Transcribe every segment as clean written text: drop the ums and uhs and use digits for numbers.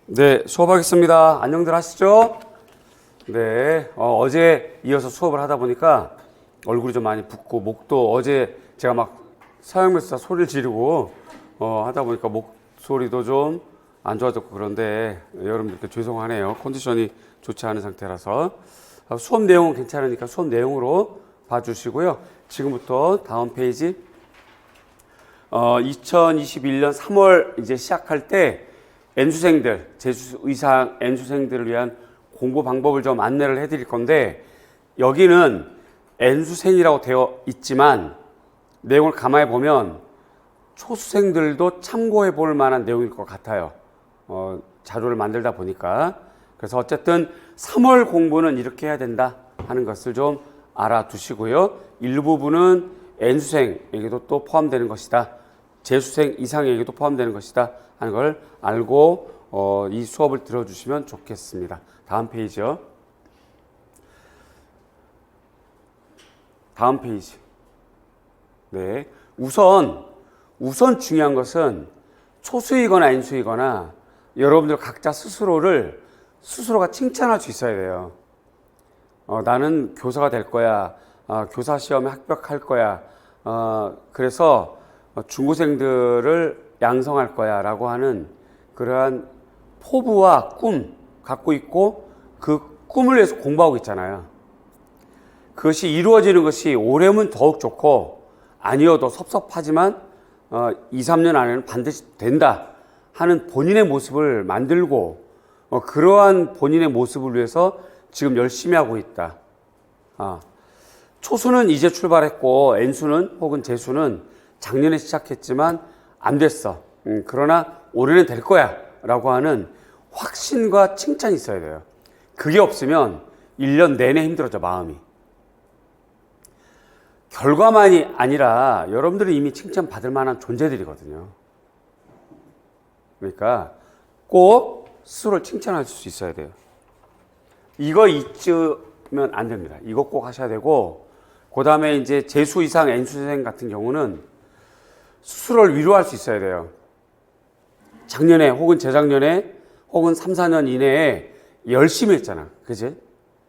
네, 수업하겠습니다. 안녕들 하시죠? 네, 어제 이어서 수업을 하다 보니까 얼굴이 좀 많이 붓고 목도 어제 제가 막 사용해서 소리를 지르고 하다 보니까 목소리도 좀 안 좋아졌고 그런데 여러분들께 죄송하네요. 컨디션이 좋지 않은 상태라서 수업 내용은 괜찮으니까 수업 내용으로 봐주시고요. 지금부터 다음 페이지 2021년 3월 이제 시작할 때 N수생들, 재수 의상 N수생들을 위한 공부 방법을 좀 안내를 해드릴 건데 여기는 N수생이라고 되어 있지만 내용을 가만히 보면 초수생들도 참고해 볼 만한 내용일 것 같아요. 자료를 만들다 보니까. 그래서 어쨌든 3월 공부는 이렇게 해야 된다 하는 것을 좀 알아두시고요. 일부분은 N수생에게도 또 포함되는 것이다. 재수생 이상에게도 포함되는 것이다 하는 걸 알고 이 수업을 들어주시면 좋겠습니다. 다음 페이지요. 다음 페이지. 네, 우선 중요한 것은 초수이거나 N수이거나 여러분들 각자 스스로가 칭찬할 수 있어야 돼요. 나는 교사가 될 거야. 교사 시험에 합격할 거야. 그래서 중고생들을 양성할 거야 라고 하는 그러한 포부와 꿈 갖고 있고 그 꿈을 위해서 공부하고 있잖아요. 그것이 이루어지는 것이 오래면 더욱 좋고 아니어도 섭섭하지만 2, 3년 안에는 반드시 된다 하는 본인의 모습을 만들고 그러한 본인의 모습을 위해서 지금 열심히 하고 있다. 초수는 이제 출발했고 N수는 혹은 재수는 작년에 시작했지만 안 됐어. 그러나 올해는 될 거야 라고 하는 확신과 칭찬이 있어야 돼요. 그게 없으면 1년 내내 힘들어져 마음이. 결과만이 아니라 여러분들이 이미 칭찬받을 만한 존재들이거든요. 그러니까 꼭 스스로를 칭찬할 수 있어야 돼요. 이거 잊으면 안 됩니다. 이거 꼭 하셔야 되고 그 다음에 이제 재수 이상 N수생 같은 경우는 스스로를 위로할 수 있어야 돼요. 작년에 혹은 재작년에 혹은 3, 4년 이내에 열심히 했잖아. 그치?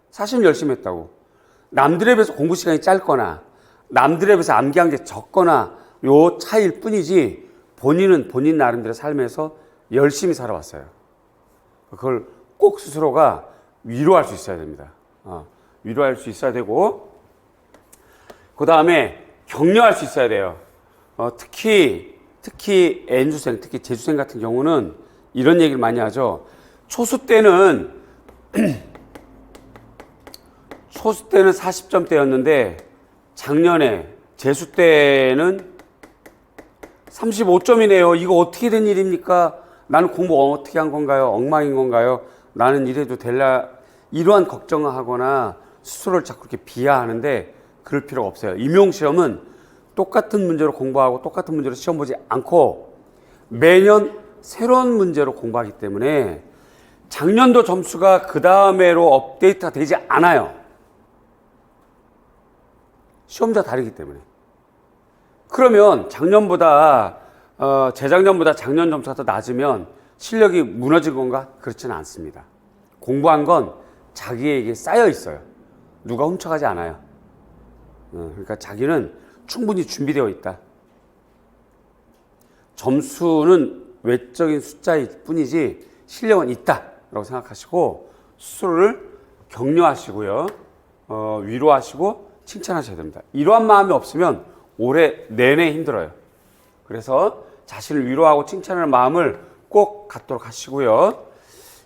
사실 열심히 했다고. 남들에 비해서 공부 시간이 짧거나 남들에 비해서 암기한 게 적거나 요 차이일 뿐이지 본인은 본인 나름대로 삶에서 열심히 살아왔어요. 그걸 꼭 스스로가 위로할 수 있어야 됩니다. 위로할 수 있어야 되고 그 다음에 격려할 수 있어야 돼요. 특히 N수생, 특히 재수생 같은 경우는 이런 얘기를 많이 하죠. 초수 때는 40점대였는데 작년에 재수 때는 35점이네요. 이거 어떻게 된 일입니까? 나는 공부 어떻게 한 건가요? 엉망인 건가요? 나는 이래도 될라? 이러한 걱정을 하거나 스스로를 자꾸 이렇게 비하하는데 그럴 필요가 없어요. 임용시험은 똑같은 문제로 공부하고 똑같은 문제로 시험 보지 않고 매년 새로운 문제로 공부하기 때문에 작년도 점수가 그 다음에로 업데이트가 되지 않아요. 시험자 다르기 때문에. 그러면 작년보다 재작년보다 작년 점수가 더 낮으면 실력이 무너진 건가? 그렇지는 않습니다. 공부한 건 자기에게 쌓여 있어요. 누가 훔쳐가지 않아요. 그러니까 자기는 충분히 준비되어 있다. 점수는 외적인 숫자일 뿐이지 실력은 있다라고 생각하시고 스스로를 격려하시고요. 위로하시고 칭찬하셔야 됩니다. 이러한 마음이 없으면 올해 내내 힘들어요. 그래서 자신을 위로하고 칭찬하는 마음을 꼭 갖도록 하시고요.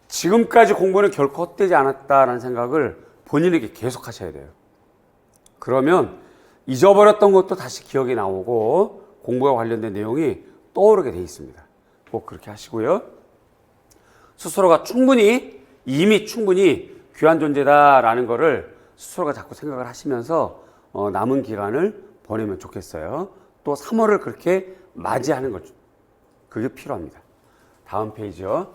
지금까지 공부는 결코 헛되지 않았다라는 생각을 본인에게 계속 하셔야 돼요. 그러면 잊어버렸던 것도 다시 기억이 나오고 공부와 관련된 내용이 떠오르게 되어 있습니다. 꼭 그렇게 하시고요. 스스로가 이미 충분히 귀한 존재다라는 거를 스스로가 자꾸 생각을 하시면서 남은 기간을 보내면 좋겠어요. 또 3월을 그렇게 맞이하는 거죠. 그게 필요합니다. 다음 페이지요.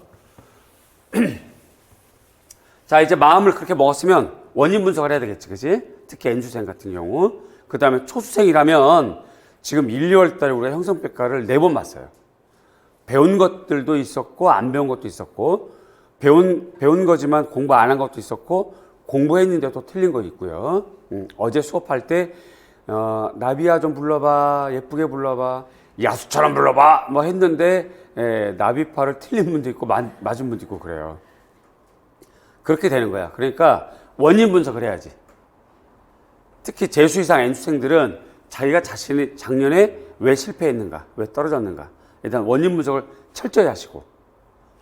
자, 이제 마음을 그렇게 먹었으면 원인 분석을 해야 되겠지, 그치? 특히 N수생 같은 경우. 그 다음에 초수생이라면 지금 1, 2월 달에 우리가 형성평가를 4번 봤어요. 배운 것들도 있었고 안 배운 것도 있었고 배운 거지만 공부 안 한 것도 있었고 공부했는데도 틀린 거 있고요. 어제 수업할 때 나비야 좀 불러봐, 예쁘게 불러봐, 야수처럼 불러봐 뭐 했는데 나비파를 틀린 분도 있고 맞은 분도 있고 그래요. 그렇게 되는 거야. 그러니까 원인 분석을 해야지. 특히 재수 이상 N수생들은 자기가 자신이 작년에 왜 실패했는가, 왜 떨어졌는가, 일단 원인 분석을 철저히 하시고,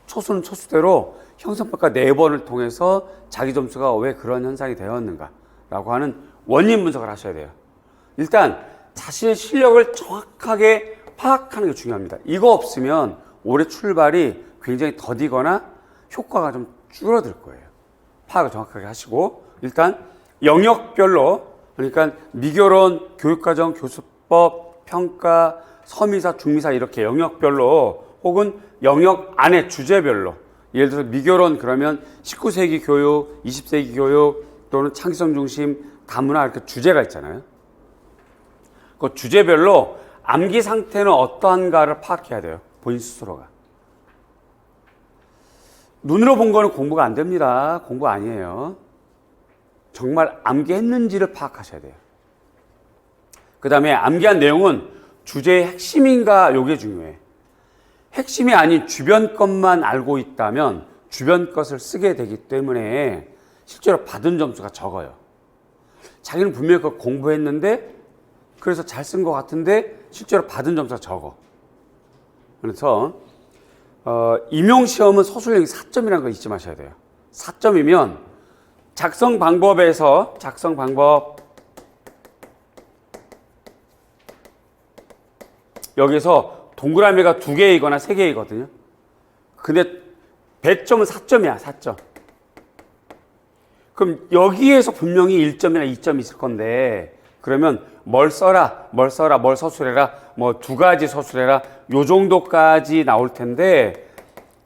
초수는 초수대로 형성평가 4번을 통해서 자기 점수가 왜 그런 현상이 되었는가 라고 하는 원인 분석을 하셔야 돼요. 일단 자신의 실력을 정확하게 파악하는 게 중요합니다. 이거 없으면 올해 출발이 굉장히 더디거나 효과가 좀 줄어들 거예요. 파악을 정확하게 하시고, 일단 영역별로, 그러니까 미결원, 교육과정, 교수법, 평가, 서미사, 중미사 이렇게 영역별로 혹은 영역 안에 주제별로, 예를 들어서 미결원 그러면 19세기 교육, 20세기 교육 또는 창의성 중심, 다문화 이렇게 주제가 있잖아요. 그 주제별로 암기 상태는 어떠한가를 파악해야 돼요. 본인 스스로가. 눈으로 본 거는 공부가 안 됩니다. 공부 아니에요. 정말 암기했는지를 파악하셔야 돼요. 그 다음에 암기한 내용은 주제의 핵심인가, 이게 중요해. 핵심이 아닌 주변 것만 알고 있다면 주변 것을 쓰게 되기 때문에 실제로 받은 점수가 적어요. 자기는 분명히 그걸 공부했는데 그래서 잘 쓴 것 같은데 실제로 받은 점수가 적어. 그래서 임용시험은 서술형이 4점이라는 거 잊지 마셔야 돼요. 4점이면 작성 방법에서 작성 방법 여기서 동그라미가 2개이거나 3개이거든요. 근데 배점은 4점이야. 4점. 그럼 여기에서 분명히 1점이나 2점이 있을 건데 그러면 뭘 써라, 뭘 서술해라, 뭐 2가지 서술해라 요 정도까지 나올 텐데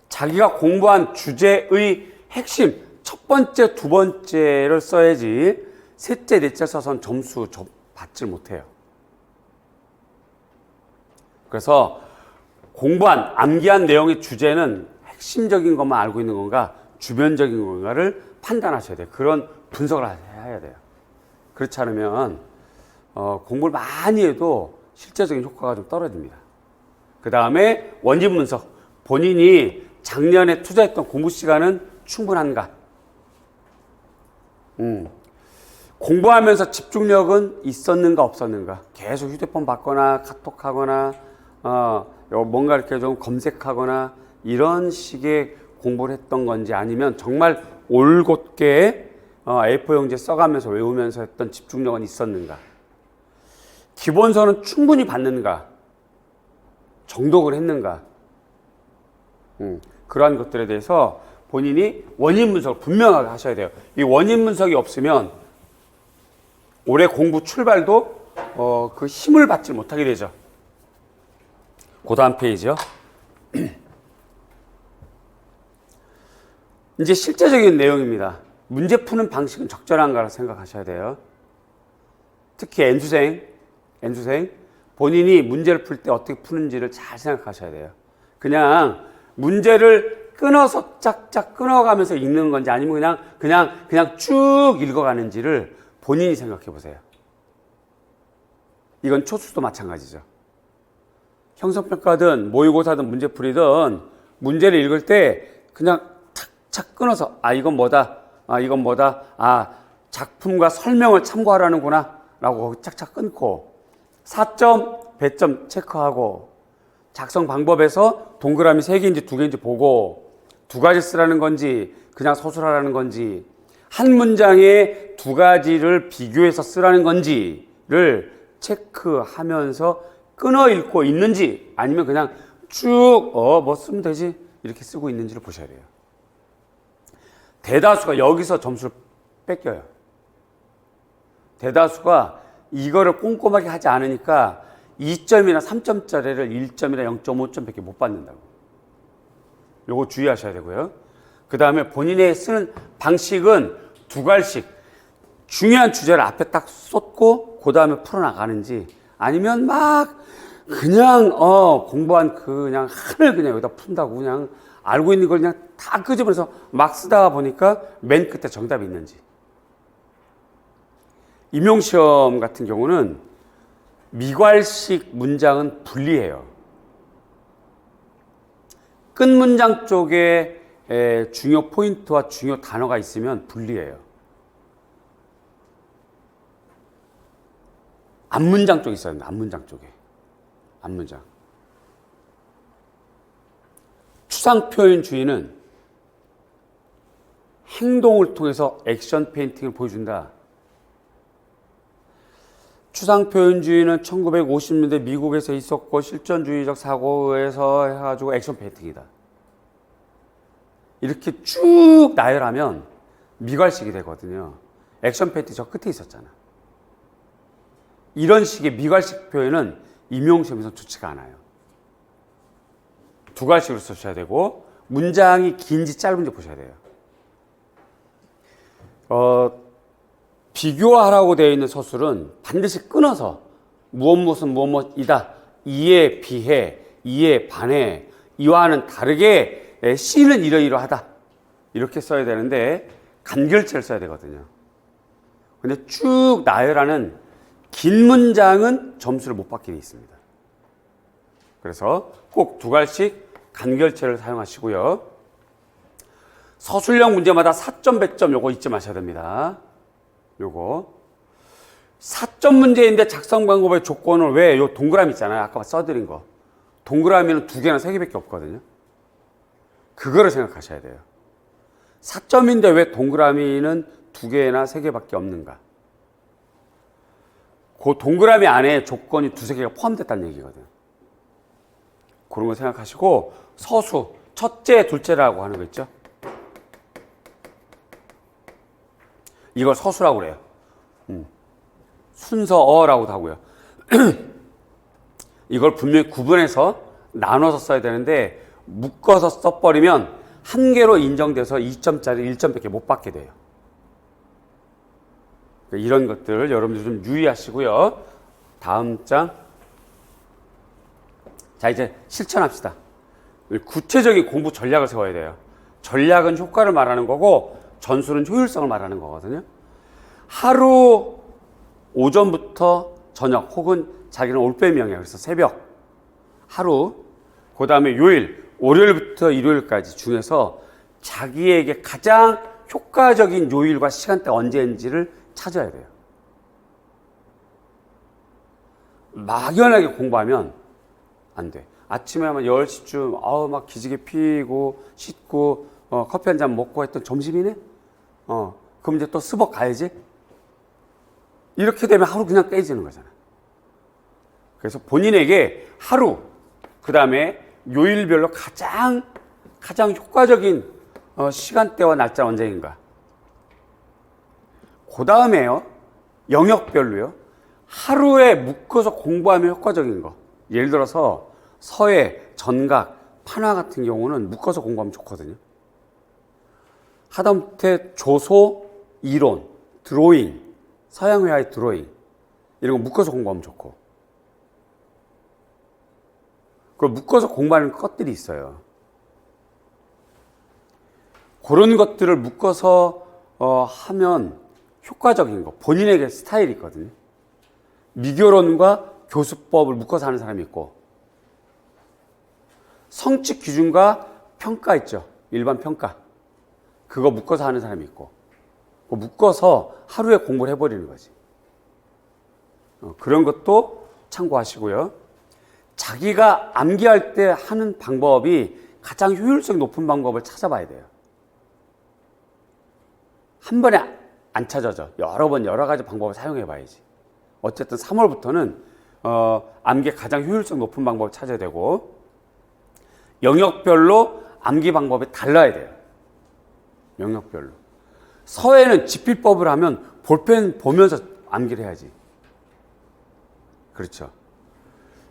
자기가 공부한 주제의 핵심 첫 번째, 두 번째를 써야지 셋째, 넷째 써서는 점수 받질 못해요. 그래서 공부한, 암기한 내용의 주제는 핵심적인 것만 알고 있는 건가, 주변적인 건가를 판단하셔야 돼요. 그런 분석을 해야 돼요. 그렇지 않으면 공부를 많이 해도 실제적인 효과가 좀 떨어집니다. 그 다음에 원진 분석. 본인이 작년에 투자했던 공부 시간은 충분한가? 공부하면서 집중력은 있었는가 없었는가? 계속 휴대폰 받거나 카톡하거나 뭔가 이렇게 좀 검색하거나 이런 식의 공부를 했던 건지 아니면 정말 올곧게 A4 용지에 써가면서 외우면서 했던 집중력은 있었는가? 기본서는 충분히 받는가? 정독을 했는가? 그러한 것들에 대해서 본인이 원인 분석을 분명하게 하셔야 돼요. 이 원인 분석이 없으면 올해 공부 출발도 그 힘을 받지 못하게 되죠. 그 다음 페이지요. 이제 실제적인 내용입니다. 문제 푸는 방식은 적절한가를 생각하셔야 돼요. 특히 N수생 본인이 문제를 풀 때 어떻게 푸는지를 잘 생각하셔야 돼요. 그냥 문제를 끊어서 짝짝 끊어가면서 읽는 건지 아니면 그냥 쭉 읽어가는지를 본인이 생각해 보세요. 이건 초수도 마찬가지죠. 형성평가든 모의고사든 문제풀이든 문제를 읽을 때 그냥 착착 끊어서 이건 뭐다, 이건 뭐다, 작품과 설명을 참고하라는구나 라고 착착 끊고 4점, 배점 체크하고 작성 방법에서 동그라미 3개인지 2개인지 보고 2가지 쓰라는 건지 그냥 서술하라는 건지 한 문장에 2가지를 비교해서 쓰라는 건지를 체크하면서 끊어 읽고 있는지 아니면 그냥 쭉 뭐 쓰면 되지 이렇게 쓰고 있는지를 보셔야 돼요. 대다수가 여기서 점수를 뺏겨요. 대다수가 이거를 꼼꼼하게 하지 않으니까 2점이나 3점짜리를 1점이나 0.5점밖에 못 받는다고. 요거 주의하셔야 되고요. 그 다음에 본인의 쓰는 방식은 2갈씩 중요한 주제를 앞에 딱 쏟고 그 다음에 풀어나가는지 아니면 막 그냥 공부한 그냥 한을 그냥 여기다 푼다고 그냥 알고 있는 걸 그냥 다 끄집어내서 막 쓰다 보니까 맨 끝에 정답이 있는지. 임용시험 같은 경우는 미괄식 문장은 불리해요. 끝 문장 쪽에 중요 포인트와 중요 단어가 있으면 불리해요. 앞문장 쪽에 있어야 합니다. 앞문장 쪽에. 앞문장. 추상표현주의는 행동을 통해서 액션 페인팅을 보여준다. 추상표현주의는 1950년대 미국에서 있었고 실존주의적 사고에서 해가지고 액션 페인팅이다. 이렇게 쭉 나열하면 미괄식이 되거든요. 액션 페인팅 저 끝에 있었잖아. 이런 식의 미괄식 표현은 임용시험에서 좋지가 않아요. 두 갈식으로 쓰셔야 되고 문장이 긴지 짧은지 보셔야 돼요. 비교하라고 되어 있는 서술은 반드시 끊어서 무엇무엇은 무엇무엇이다. 이에 비해, 이에 반해, 이와는 다르게 C는 이러이러하다. 이렇게 써야 되는데 간결체를 써야 되거든요. 근데 쭉 나열하는 긴 문장은 점수를 못 받게 되어 있습니다. 그래서 꼭 두 갈씩 간결체를 사용하시고요. 서술형 문제마다 4점, 100점 요거 잊지 마셔야 됩니다. 요거 4점 문제인데 작성 방법의 조건은 왜 요 동그라미 있잖아요. 아까 써드린 거. 동그라미는 2개나 3개밖에 없거든요. 그거를 생각하셔야 돼요. 4점인데 왜 동그라미는 2개나 3개밖에 없는가? 그 동그라미 안에 조건이 2-3개가 포함됐다는 얘기거든요. 그런 거 생각하시고 서수, 첫째, 둘째라고 하는 거 있죠? 이걸 서수라고 그래요. 순서어라고도 하고요. 이걸 분명히 구분해서 나눠서 써야 되는데 묶어서 써버리면 한 개로 인정돼서 2점짜리 1점밖에 못 받게 돼요. 이런 것들 여러분들 좀 유의하시고요. 다음 장. 자, 이제 실천합시다. 구체적인 공부 전략을 세워야 돼요. 전략은 효과를 말하는 거고 전술은 효율성을 말하는 거거든요. 하루 오전부터 저녁 혹은 자기는 올빼미형이에요. 그래서 새벽 하루, 그 다음에 요일, 월요일부터 일요일까지 중에서 자기에게 가장 효과적인 요일과 시간대 언제인지를 찾아야 돼요. 막연하게 공부하면 안 돼. 아침에 하면 10시쯤 막 기지개 피고 씻고 커피 한 잔 먹고 했던 점심이네? 그럼 이제 또 스벅 가야지? 이렇게 되면 하루 그냥 깨지는 거잖아. 그래서 본인에게 하루, 그 다음에 요일별로 가장 효과적인 시간대와 날짜 언제인가. 그 다음에요, 영역별로요, 하루에 묶어서 공부하면 효과적인 거. 예를 들어서 서예, 전각, 판화 같은 경우는 묶어서 공부하면 좋거든요. 하다못해 조소, 이론, 드로잉, 서양회화의 드로잉 이런 거 묶어서 공부하면 좋고, 그걸 묶어서 공부하는 것들이 있어요. 그런 것들을 묶어서 하면 효과적인 거, 본인에게 스타일이 있거든요. 미교론과 교수법을 묶어서 하는 사람이 있고, 성취 기준과 평가 있죠. 일반 평가. 그거 묶어서 하는 사람이 있고, 묶어서 하루에 공부를 해버리는 거지. 그런 것도 참고하시고요. 자기가 암기할 때 하는 방법이 가장 효율성이 높은 방법을 찾아봐야 돼요. 한 번에 안 찾아져. 여러 번 여러 가지 방법을 사용해 봐야지. 어쨌든 3월부터는 암기에 가장 효율성 높은 방법을 찾아야 되고, 영역별로 암기 방법이 달라야 돼요. 영역별로. 서예는 집필법을 하면 볼펜 보면서 암기를 해야지. 그렇죠.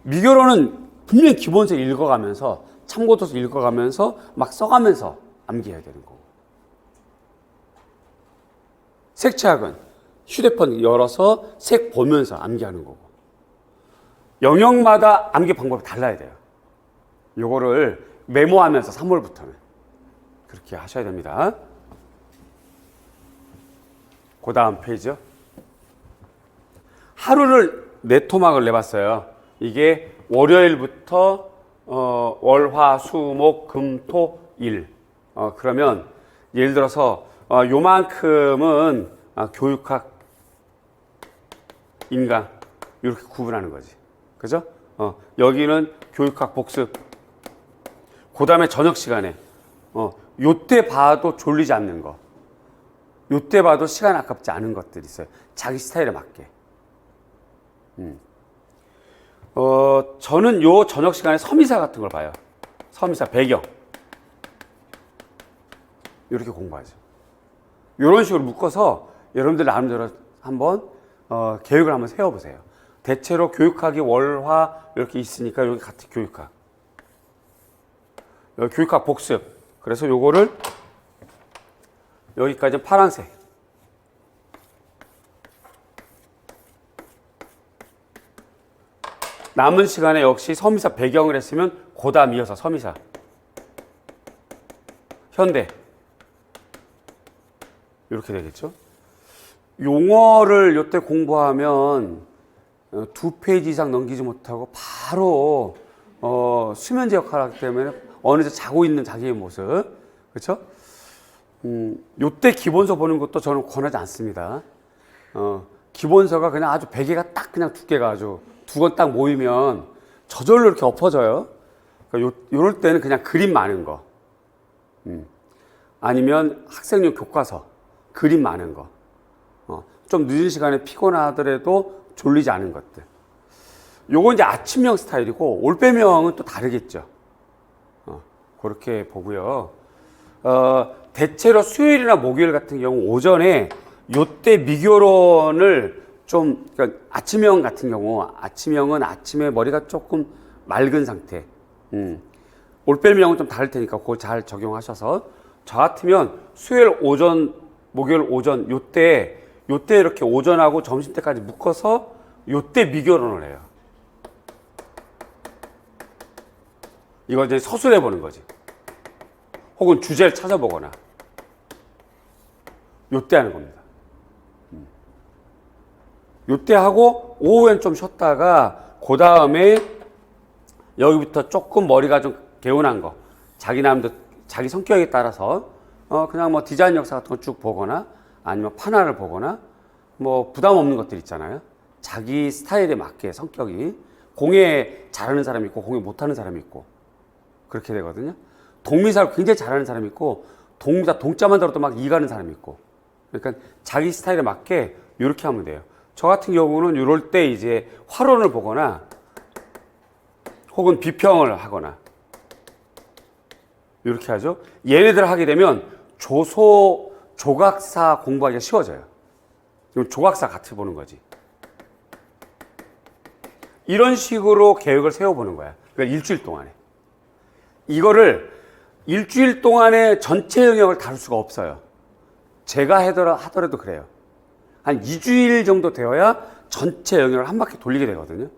미교로는 분명히 기본서 읽어가면서, 참고도서 읽어가면서 막 써가면서 암기해야 되는 거고, 색채학은 휴대폰 열어서 색 보면서 암기하는 거고, 영역마다 암기 방법이 달라야 돼요. 요거를 메모하면서 3월부터는 그렇게 하셔야 됩니다. 그 다음 페이지요. 하루를 네 토막을 내봤어요. 이게 월요일부터 월, 화, 수, 목, 금, 토, 일. 그러면 예를 들어서 요만큼은 교육학, 인강 이렇게 구분하는 거지. 그죠? 여기는 교육학 복습. 그 다음에 저녁 시간에 요때 봐도 졸리지 않는 거, 요때 봐도 시간 아깝지 않은 것들이 있어요. 자기 스타일에 맞게. 저는 요 저녁 시간에 섬이사 같은 걸 봐요. 섬이사 배경 이렇게 공부하죠. 이런 식으로 묶어서 여러분들 나름대로 한번 계획을 한번 세워보세요. 대체로 교육학이 월화 이렇게 있으니까 여기 같은 교육학, 여기 교육학 복습. 그래서 요거를 여기까지 파란색, 남은 시간에 역시 섬이사 배경을 했으면 그 다음 이어서 섬이사, 현대 이렇게 되겠죠. 용어를 요때 공부하면 2페이지 이상 넘기지 못하고 바로 수면제 역할을 하기 때문에 어느새 자고 있는 자기의 모습, 그렇죠? 요때 기본서 보는 것도 저는 권하지 않습니다. 기본서가 그냥 아주 베개가 딱 그냥 두께가 아주 두 권 딱 모이면 저절로 이렇게 엎어져요. 그러니까 요럴 때는 그냥 그림 많은 거, 아니면 학생용 교과서 그림 많은 거, 좀 늦은 시간에 피곤하더라도 졸리지 않은 것들. 요건 이제 아침형 스타일이고 올빼명은 또 다르겠죠. 그렇게 보고요. 대체로 수요일이나 목요일 같은 경우 오전에 요때 미교론을 좀, 그러니까 아침형 같은 경우, 아침형은 아침에 머리가 조금 맑은 상태. 올빼명은 좀 다를 테니까 그거 잘 적용하셔서. 저 같으면 수요일 오전, 목요일 오전, 요때 이렇게 오전하고 점심 때까지 묶어서 요때 미교론을 해요. 이걸 이제 서술해 보는 거지. 혹은 주제를 찾아보거나. 요때 하는 겁니다. 요때 하고 오후엔 좀 쉬었다가 그 다음에 여기부터 조금 머리가 좀 개운한 거, 자기 나름대로 자기 성격에 따라서 그냥 뭐 디자인 역사 같은 거 쭉 보거나 아니면 판화를 보거나 뭐 부담 없는 것들 있잖아요. 자기 스타일에 맞게 성격이 공예 잘하는 사람이 있고 공예 못하는 사람이 있고 그렇게 되거든요. 동미사를 굉장히 잘하는 사람이 있고 동미사 동자만 들어도 막 이가는 사람이 있고, 그러니까 자기 스타일에 맞게 이렇게 하면 돼요. 저 같은 경우는 이럴 때 이제 화론을 보거나 혹은 비평을 하거나 이렇게 하죠. 얘네들 하게 되면 조각사 공부하기가 쉬워져요. 조각사 같이 보는 거지. 이런 식으로 계획을 세워보는 거야. 그러니까 일주일 동안에. 이거를 일주일 동안에 전체 영역을 다룰 수가 없어요. 제가 하더라도 그래요. 한 2주일 정도 되어야 전체 영역을 한 바퀴 돌리게 되거든요.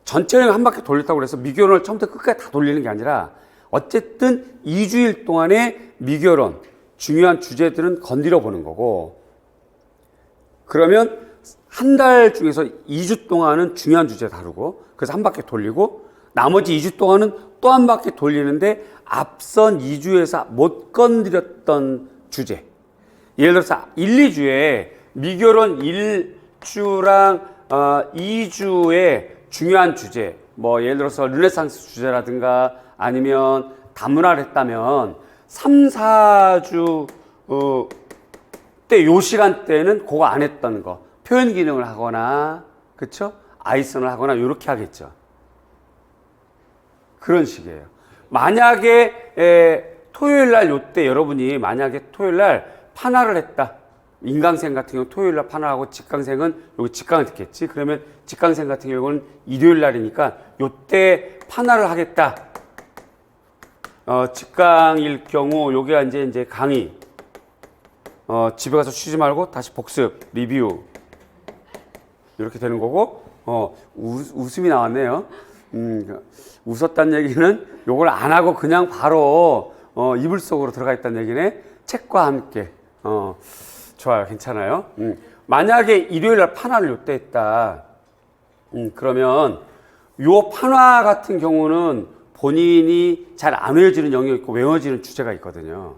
전체 영역 한 바퀴 돌렸다고 해서 미교론을 처음부터 끝까지 다 돌리는 게 아니라 어쨌든 2주일 동안에 미교론 중요한 주제들은 건드려 보는 거고, 그러면 한 달 중에서 2주 동안은 중요한 주제 다루고, 그래서 한 바퀴 돌리고 나머지 2주 동안은 또 한 바퀴 돌리는데 앞선 2주에서 못 건드렸던 주제, 예를 들어서 1, 2주에 미교론 1주랑 2주의 중요한 주제, 뭐 예를 들어서 르네상스 주제라든가 아니면 다문화를 했다면 3, 4주 때 요 시간대는 그거 안 했던 거 표현 기능을 하거나, 그쵸? 아이선을 하거나 이렇게 하겠죠. 그런 식이에요. 만약에 토요일 날 요때 여러분이 만약에 토요일 날 판화를 했다. 인강생 같은 경우 토요일 날 판화하고 직강생은 여기 직강을 듣겠지. 그러면 직강생 같은 경우는 일요일 날이니까 요때 판화를 하겠다. 직강일 경우 요게 이제 강의. 집에 가서 쉬지 말고 다시 복습, 리뷰. 이렇게 되는 거고, 웃음이 나왔네요. 웃었다는 얘기는 요걸 안 하고 그냥 바로 이불 속으로 들어가 있다는 얘기네. 책과 함께. 좋아요. 괜찮아요. 만약에 일요일 날 판화를 요때 했다. 그러면 요 판화 같은 경우는 본인이 잘 안 외워지는 영역이 있고 외워지는 주제가 있거든요.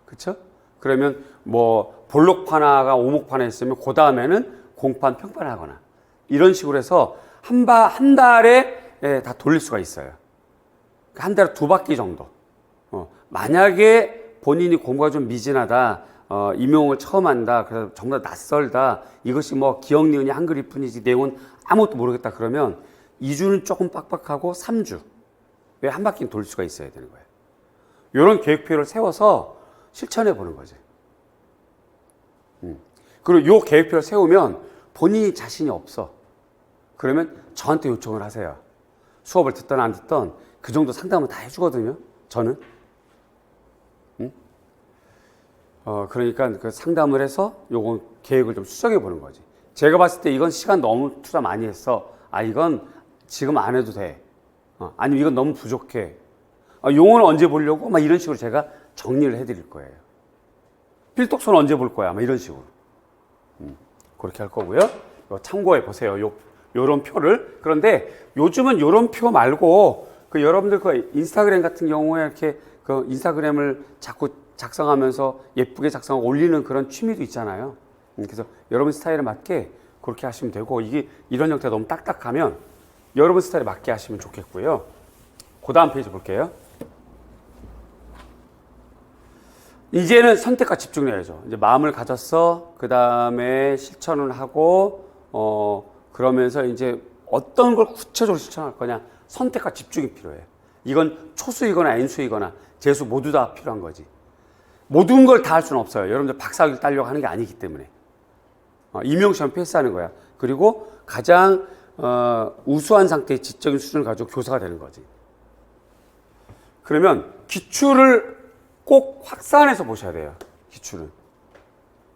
그쵸? 그러면 뭐 볼록 판화가 오목 판화 했으면 그 다음에는 공판, 평판 하거나 이런 식으로 해서 한 달에 다 돌릴 수가 있어요. 한 달에 2바퀴 정도. 만약에 본인이 공부가 좀 미진하다, 임용을 처음 한다, 그래서 정말 낯설다, 이것이 뭐 기억, 니은이 한글일 뿐이지 내용은 아무것도 모르겠다 그러면 2주는 조금 빡빡하고 3주. 왜 한 바퀴는 돌 수가 있어야 되는 거예요. 이런 계획표를 세워서 실천해 보는 거지. 그리고 요 계획표를 세우면 본인이 자신이 없어. 그러면 저한테 요청을 하세요. 수업을 듣던 안 듣던 그 정도 상담은 다 해주거든요. 저는. 그러니까 그 상담을 해서 요건 계획을 좀 수정해 보는 거지. 제가 봤을 때 이건 시간 너무 투자 많이 했어. 이건 지금 안 해도 돼. 아니면 이건 너무 부족해. 용어는 언제 보려고? 막 이런 식으로 제가 정리를 해드릴 거예요. 필독서는 언제 볼 거야? 막 이런 식으로. 그렇게 할 거고요. 참고해 보세요. 요런 표를. 그런데 요즘은 요런 표 말고 여러분들 인스타그램 같은 경우에 이렇게 인스타그램을 자꾸 작성하면서 예쁘게 작성하고 올리는 그런 취미도 있잖아요. 그래서 여러분 스타일에 맞게 그렇게 하시면 되고, 이게 이런 형태가 너무 딱딱하면 여러분 스타일에 맞게 하시면 좋겠고요. 그 다음 페이지 볼게요. 이제는 선택과 집중을 해야죠. 이제 마음을 가졌어. 그 다음에 실천을 하고, 그러면서 이제 어떤 걸 구체적으로 실천할 거냐. 선택과 집중이 필요해. 이건 초수이거나 N수이거나 재수 모두 다 필요한 거지. 모든 걸 다 할 수는 없어요. 여러분들 박사학위를 따려고 하는 게 아니기 때문에. 임용시험 패스하는 거야. 그리고 가장 우수한 상태의 지적인 수준을 가지고 교사가 되는 거지. 그러면 기출을 꼭 확산해서 보셔야 돼요. 기출은.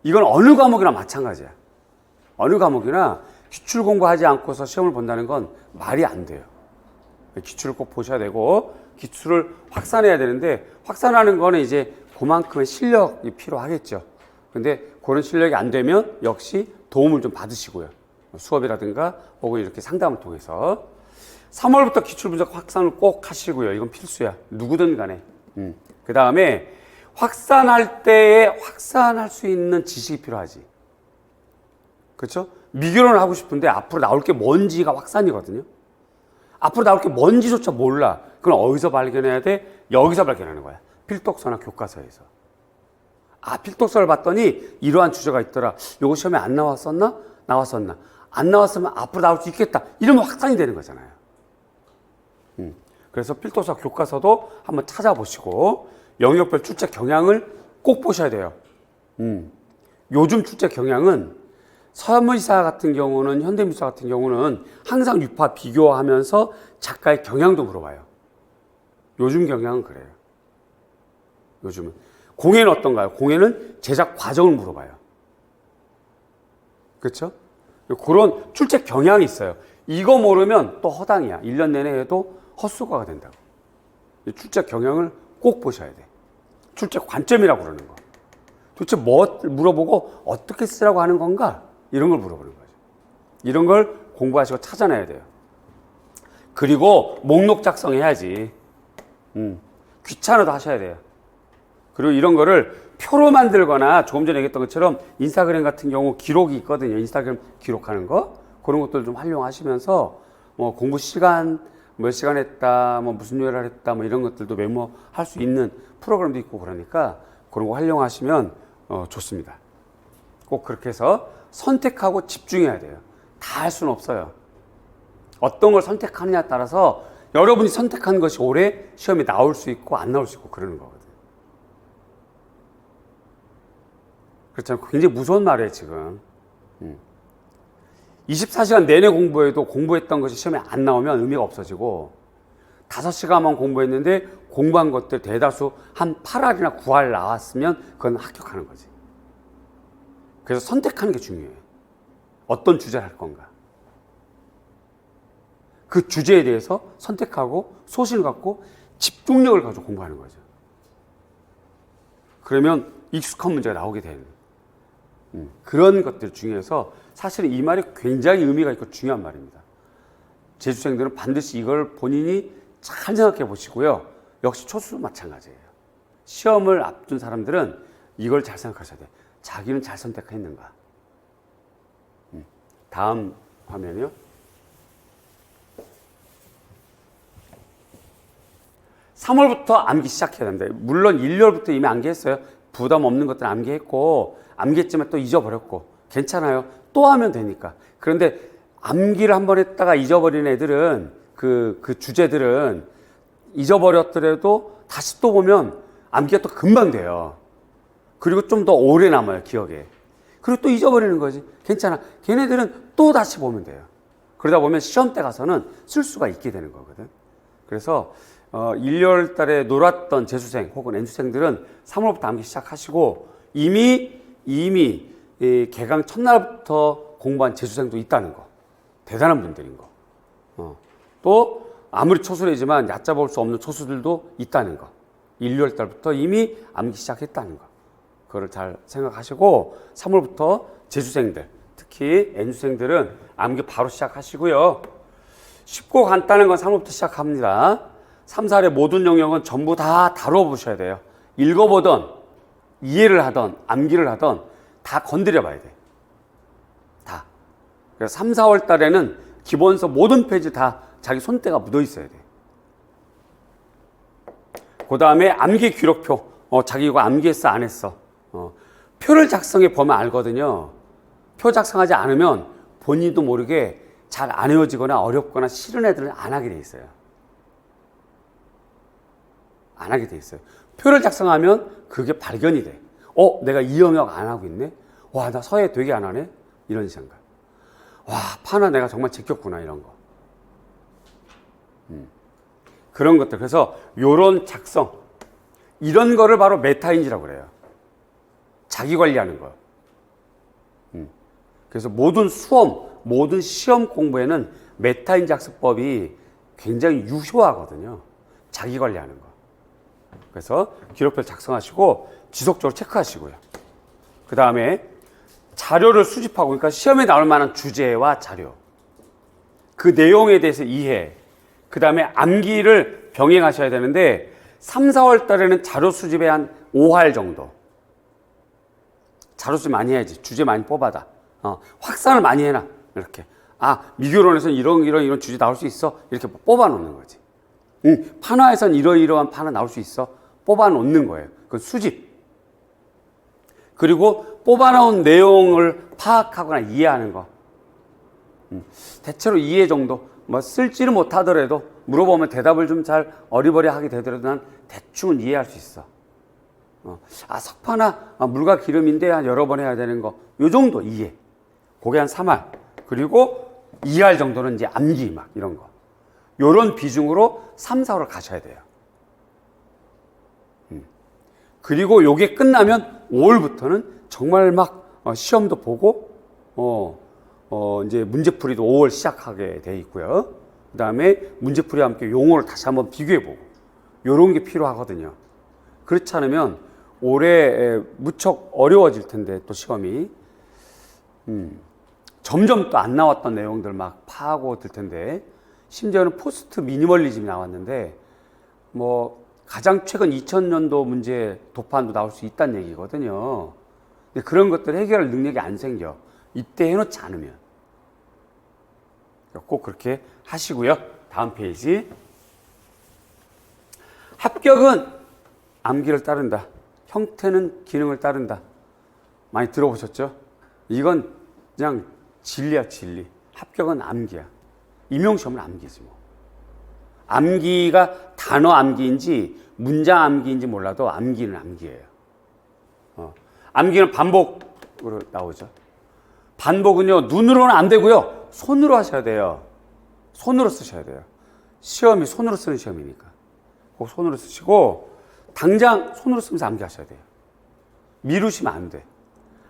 이건 어느 과목이나 마찬가지야. 어느 과목이나 기출 공부하지 않고서 시험을 본다는 건 말이 안 돼요. 기출을 꼭 보셔야 되고, 기출을 확산해야 되는데, 확산하는 거는 이제 그만큼의 실력이 필요하겠죠. 근데 그런 실력이 안 되면 역시 도움을 좀 받으시고요. 수업이라든가 혹은 이렇게 상담을 통해서. 3월부터 기출 분석 확산을 꼭 하시고요. 이건 필수야. 누구든 간에. 그 다음에 확산할 때에 확산할 수 있는 지식이 필요하지. 그렇죠? 미결혼을 하고 싶은데 앞으로 나올 게 뭔지가 확산이거든요. 앞으로 나올 게 뭔지조차 몰라. 그럼 어디서 발견해야 돼? 여기서 발견하는 거야. 필독서나 교과서에서. 필독서를 봤더니 이러한 주제가 있더라. 요거 시험에 안 나왔었나? 나왔었나? 안 나왔으면 앞으로 나올 수 있겠다. 이러면 확산이 되는 거잖아요. 그래서 필독서 교과서도 한번 찾아보시고, 영역별 출제 경향을 꼭 보셔야 돼요. 요즘 출제 경향은 서문시사 같은 경우는, 현대미사 같은 경우는 항상 유파 비교하면서 작가의 경향도 물어봐요. 요즘 경향은 그래요. 요즘은. 공예는 어떤가요? 공예는 제작 과정을 물어봐요. 그렇죠? 그런 출제 경향이 있어요. 이거 모르면 또 허당이야. 1년 내내 해도 헛수고가 된다고. 출제 경향을 꼭 보셔야 돼. 출제 관점이라고 그러는 거. 도대체 뭐 물어보고 어떻게 쓰라고 하는 건가? 이런 걸 물어보는 거죠. 이런 걸 공부하시고 찾아내야 돼요. 그리고 목록 작성해야지. 귀찮아도 하셔야 돼요. 그리고 이런 거를 표로 만들거나 조금 전에 얘기했던 것처럼 인스타그램 같은 경우 기록이 있거든요. 인스타그램 기록하는 거. 그런 것들 좀 활용하시면서 뭐 공부 시간, 몇 시간 했다, 뭐 무슨 요일을 했다, 뭐 이런 것들도 메모할 수 있는 프로그램도 있고 그러니까 그런 거 활용하시면 좋습니다. 꼭 그렇게 해서 선택하고 집중해야 돼요. 다 할 수는 없어요. 어떤 걸 선택하느냐에 따라서 여러분이 선택한 것이 올해 시험에 나올 수 있고 안 나올 수 있고 그러는 거거든요. 그렇잖아요. 굉장히 무서운 말이에요, 지금. 24시간 내내 공부해도 공부했던 것이 시험에 안 나오면 의미가 없어지고, 5시간만 공부했는데 공부한 것들 대다수 한 8할이나 9할 나왔으면 그건 합격하는 거지. 그래서 선택하는 게 중요해요. 어떤 주제를 할 건가. 그 주제에 대해서 선택하고 소신을 갖고 집중력을 가지고 공부하는 거죠. 그러면 익숙한 문제가 나오게 되는 그런 것들 중에서 사실은 이 말이 굉장히 의미가 있고 중요한 말입니다. 재수생들은 반드시 이걸 본인이 잘 생각해 보시고요. 역시 초수도 마찬가지예요. 시험을 앞둔 사람들은 이걸 잘 생각하셔야 돼요. 자기는 잘 선택했는가. 다음 화면이요. 3월부터 암기 시작해야 됩니다. 물론 1월부터 이미 암기했어요. 부담 없는 것들은 암기했고, 암기했지만 또 잊어버렸고, 괜찮아요. 또 하면 되니까. 그런데 암기를 한번 했다가 잊어버린 애들은, 그 주제들은 잊어버렸더라도 다시 또 보면 암기가 또 금방 돼요. 그리고 좀 더 오래 남아요, 기억에. 그리고 또 잊어버리는 거지. 괜찮아. 걔네들은 또 다시 보면 돼요. 그러다 보면 시험 때 가서는 쓸 수가 있게 되는 거거든. 그래서 1월 달에 놀았던 재수생 혹은 N수생들은 3월부터 암기 시작하시고 이미 이 개강 첫날부터 공부한 재수생도 있다는 거. 대단한 분들인 거. 또 아무리 초수이지만 얕잡을 수 없는 초수들도 있다는 거. 1월 달부터 이미 암기 시작했다는 거. 그거를 잘 생각하시고 3월부터 재수생들, 특히 N수생들은 암기 바로 시작하시고요. 쉽고 간단한 건 3월부터 시작합니다. 3, 4의 모든 영역은 전부 다 다루어 보셔야 돼요. 읽어보던, 이해를 하던, 암기를 하던 다 건드려 봐야 돼. 다. 그래서 3, 4월 달에는 기본서 모든 페이지 다 자기 손때가 묻어 있어야 돼. 그 다음에 암기 기록표. 자기 이거 암기했어, 안 했어. 표를 작성해 보면 알거든요. 표 작성하지 않으면 본인도 모르게 잘 안 외워지거나 어렵거나 싫은 애들은 안 하게 돼 있어요. 안 하게 돼 있어요. 표를 작성하면 그게 발견이 돼. 내가 이 영역 안 하고 있네? 와, 나 서예 되게 안 하네? 이런 생각. 와, 파나 내가 정말 제꼈구나, 이런 거. 그런 것들. 그래서 요런 작성. 이런 거를 바로 메타인지라고 그래요. 자기 관리하는 거. 그래서 모든 수험, 모든 시험 공부에는 메타인지 학습법이 굉장히 유효하거든요. 자기 관리하는 거. 그래서 기록표를 작성하시고 지속적으로 체크하시고요. 그 다음에 자료를 수집하고, 그러니까 시험에 나올 만한 주제와 자료, 그 내용에 대해서 이해, 그 다음에 암기를 병행하셔야 되는데 3, 4월 달에는 자료 수집에 한 5할 정도. 자료 수집 많이 해야지. 주제 많이 뽑아다. 확산을 많이 해놔. 이렇게. 미교론에서는 이런 주제 나올 수 있어. 이렇게 뽑아 놓는 거지. 판화에서는 이러이러한 판화 나올 수 있어. 뽑아 놓는 거예요. 그 수집. 그리고 뽑아 놓은 내용을 파악하거나 이해하는 거. 대체로 이해 정도. 뭐 쓸지를 못하더라도 물어보면 대답을 좀 잘 어리버리하게 되더라도 난 대충은 이해할 수 있어. 석파나 물과 기름인데 한 여러 번 해야 되는 거. 요 정도 이해. 그게 한 3할. 그리고 2할 정도는 이제 암기 막 이런 거. 요런 비중으로 3, 4월 가셔야 돼요. 그리고 요게 끝나면 5월부터는 정말 막 시험도 보고 이제 문제풀이도 5월 시작하게 돼 있고요. 그 다음에 문제풀이와 함께 용어를 다시 한번 비교해보고 요런 게 필요하거든요. 그렇지 않으면 올해 무척 어려워질 텐데 또 시험이 점점 또 안 나왔던 내용들 막 파고들 텐데 심지어는 포스트 미니멀리즘이 나왔는데 뭐 가장 최근 2000년도 문제 도판도 나올 수 있다는 얘기거든요. 근데 그런 것들 해결할 능력이 안 생겨. 이때 해놓지 않으면. 꼭 그렇게 하시고요. 다음 페이지. 합격은 암기를 따른다. 형태는 기능을 따른다. 많이 들어보셨죠? 이건 그냥 진리야, 진리. 합격은 암기야. 임용시험은 암기지 뭐. 암기가 단어 암기인지 문장 암기인지 몰라도 암기는 암기예요. 암기는 반복으로 나오죠. 반복은요, 눈으로는 안 되고요, 손으로 하셔야 돼요. 손으로 쓰셔야 돼요. 시험이 손으로 쓰는 시험이니까. 꼭 손으로 쓰시고, 당장 손으로 쓰면서 암기하셔야 돼요. 미루시면 안 돼.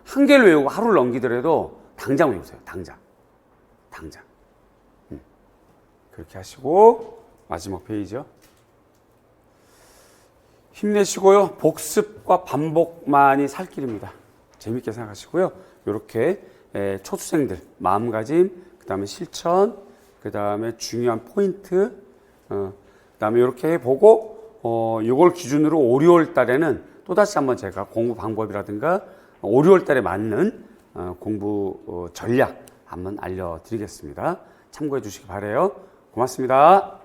한 개를 외우고 하루를 넘기더라도 당장 외우세요. 당장. 그렇게 하시고 마지막 페이지요. 힘내시고요. 복습과 반복만이 살 길입니다. 재밌게 생각하시고요. 이렇게 초수생들 마음가짐, 그 다음에 실천, 그 다음에 중요한 포인트, 그 다음에 이렇게 해보고 이걸 기준으로 5, 6월 달에는 또다시 한번 제가 공부 방법이라든가 5, 6월 달에 맞는 공부 전략 한번 알려드리겠습니다. 참고해 주시기 바라요. 고맙습니다.